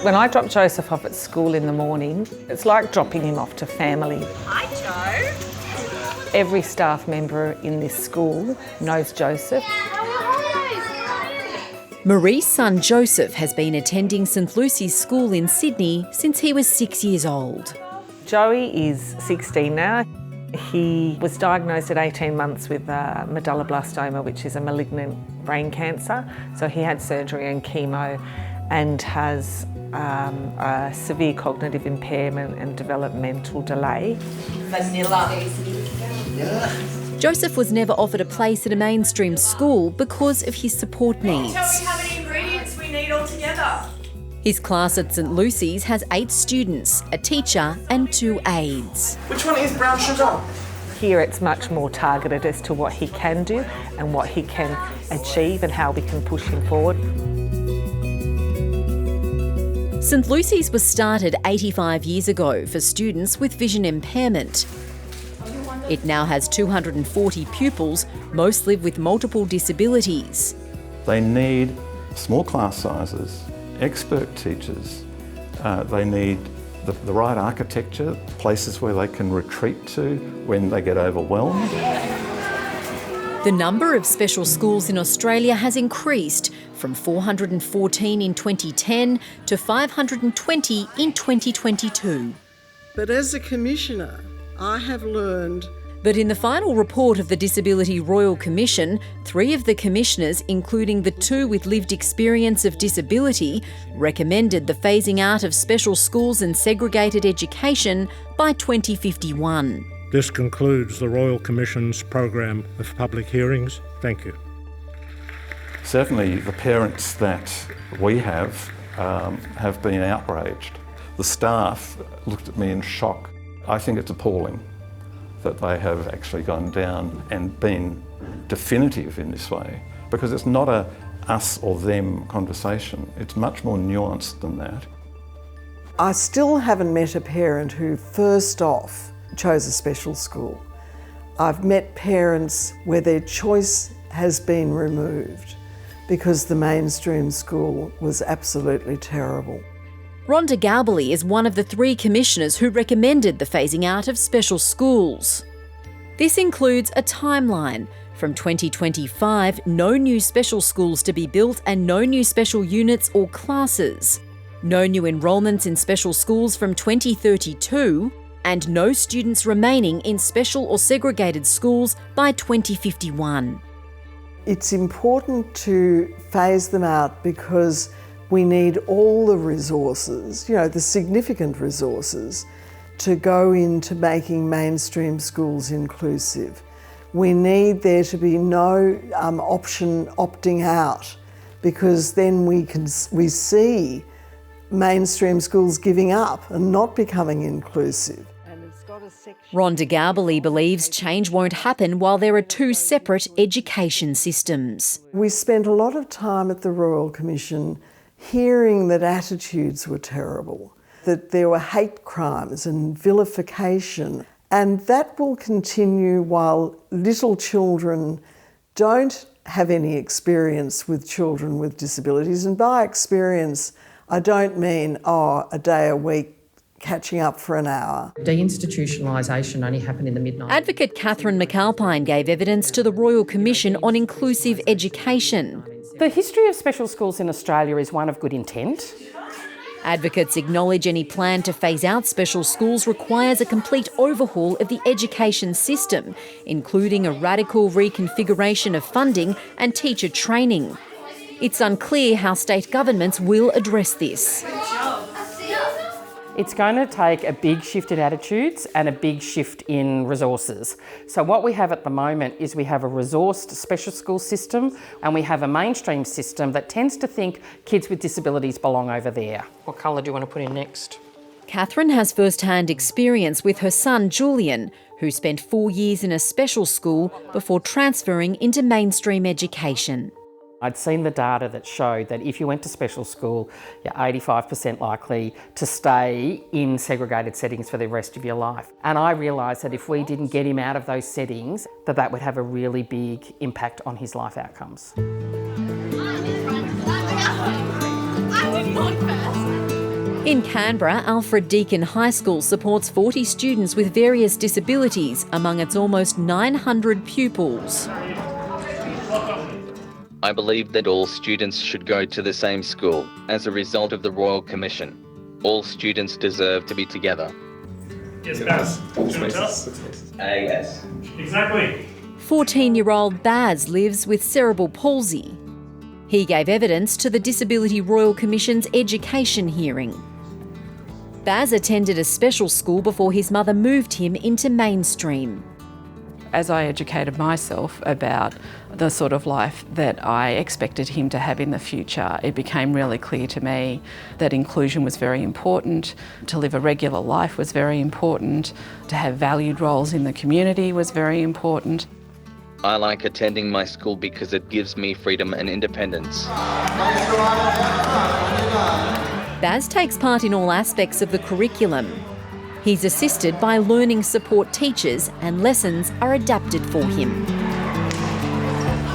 When I drop Joseph off at school in the morning, it's like dropping him off to family. Hi, Joe. Every staff member in this school knows Joseph. Marie's son Joseph has been attending St Lucy's School in Sydney since he was 6 years old. Joey is 16 now. He was diagnosed at 18 months with medulloblastoma, which is a malignant brain cancer. So he had surgery and chemo and has a severe cognitive impairment and developmental delay. Vanilla. Joseph was never offered a place at a mainstream school because of his support needs. Tell me how many ingredients we need altogether. His class at St Lucy's has 8 students, a teacher and 2 aides. Which one is brown sugar? Here it's much more targeted as to what he can do and what he can achieve and how we can push him forward. St Lucy's was started 85 years ago for students with vision impairment. It now has 240 pupils, most live with multiple disabilities. They need small class sizes, expert teachers. They need the right architecture, places where they can retreat to when they get overwhelmed. The number of special schools in Australia has increased from 414 in 2010 to 520 in 2022. But as a commissioner, I have learned. But in the final report of the Disability Royal Commission, 3 of the commissioners, including the 2 with lived experience of disability, recommended the phasing out of special schools and segregated education by 2051. This concludes the Royal Commission's program of public hearings. Thank you. Certainly the parents that we have been outraged. The staff looked at me in shock. I think it's appalling that they have actually gone down and been definitive in this way, because it's not a us or them conversation. It's much more nuanced than that. I still haven't met a parent who first off chose a special school. I've met parents where their choice has been removed because the mainstream school was absolutely terrible. Rhonda Galbally is one of the 3 commissioners who recommended the phasing out of special schools. This includes a timeline. From 2025, no new special schools to be built and no new special units or classes. No new enrolments in special schools from 2032, and no students remaining in special or segregated schools by 2051. It's important to phase them out because we need all the resources, the significant resources, to go into making mainstream schools inclusive. We need there to be no option opting out, because then we see mainstream schools giving up and not becoming inclusive. Rhonda Galbally believes change won't happen while there are 2 separate education systems. We spent a lot of time at the Royal Commission hearing that attitudes were terrible, that there were hate crimes and vilification, and that will continue while little children don't have any experience with children with disabilities. And by experience, I don't mean, a day a week catching up for an hour. Deinstitutionalisation only happened in the mid-90s. Advocate Catherine McAlpine gave evidence to the Royal Commission on inclusive education. The history of special schools in Australia is one of good intent. Advocates acknowledge any plan to phase out special schools requires a complete overhaul of the education system, including a radical reconfiguration of funding and teacher training. It's unclear how state governments will address this. It's going to take a big shift in attitudes and a big shift in resources. So what we have at the moment is we have a resourced special school system and we have a mainstream system that tends to think kids with disabilities belong over there. What colour do you want to put in next? Catherine has first-hand experience with her son Julian, who spent 4 years in a special school before transferring into mainstream education. I'd seen the data that showed that if you went to special school, you're 85% likely to stay in segregated settings for the rest of your life. And I realised that if we didn't get him out of those settings, that would have a really big impact on his life outcomes. In Canberra, Alfred Deakin High School supports 40 students with various disabilities among its almost 900 pupils. I believe that all students should go to the same school. As a result of the Royal Commission, all students deserve to be together. Yes, Baz. Yes. Exactly. 14-year-old Baz lives with cerebral palsy. He gave evidence to the Disability Royal Commission's education hearing. Baz attended a special school before his mother moved him into mainstream. As I educated myself about the sort of life that I expected him to have in the future, it became really clear to me that inclusion was very important, to live a regular life was very important, to have valued roles in the community was very important. I like attending my school because it gives me freedom and independence. Baz takes part in all aspects of the curriculum. He's assisted by learning support teachers and lessons are adapted for him.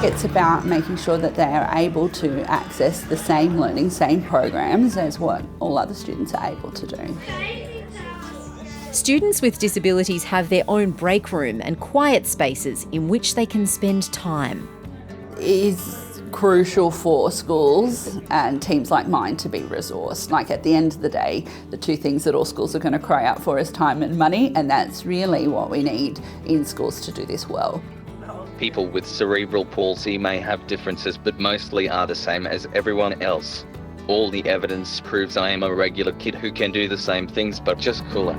It's about making sure that they are able to access the same learning, same programs as what all other students are able to do. Students with disabilities have their own break room and quiet spaces in which they can spend time. It is crucial for schools and teams like mine to be resourced. Like at the end of the day, the two things that all schools are going to cry out for is time and money, and that's really what we need in schools to do this well. People with cerebral palsy may have differences but mostly are the same as everyone else. All the evidence proves I am a regular kid who can do the same things but just cooler.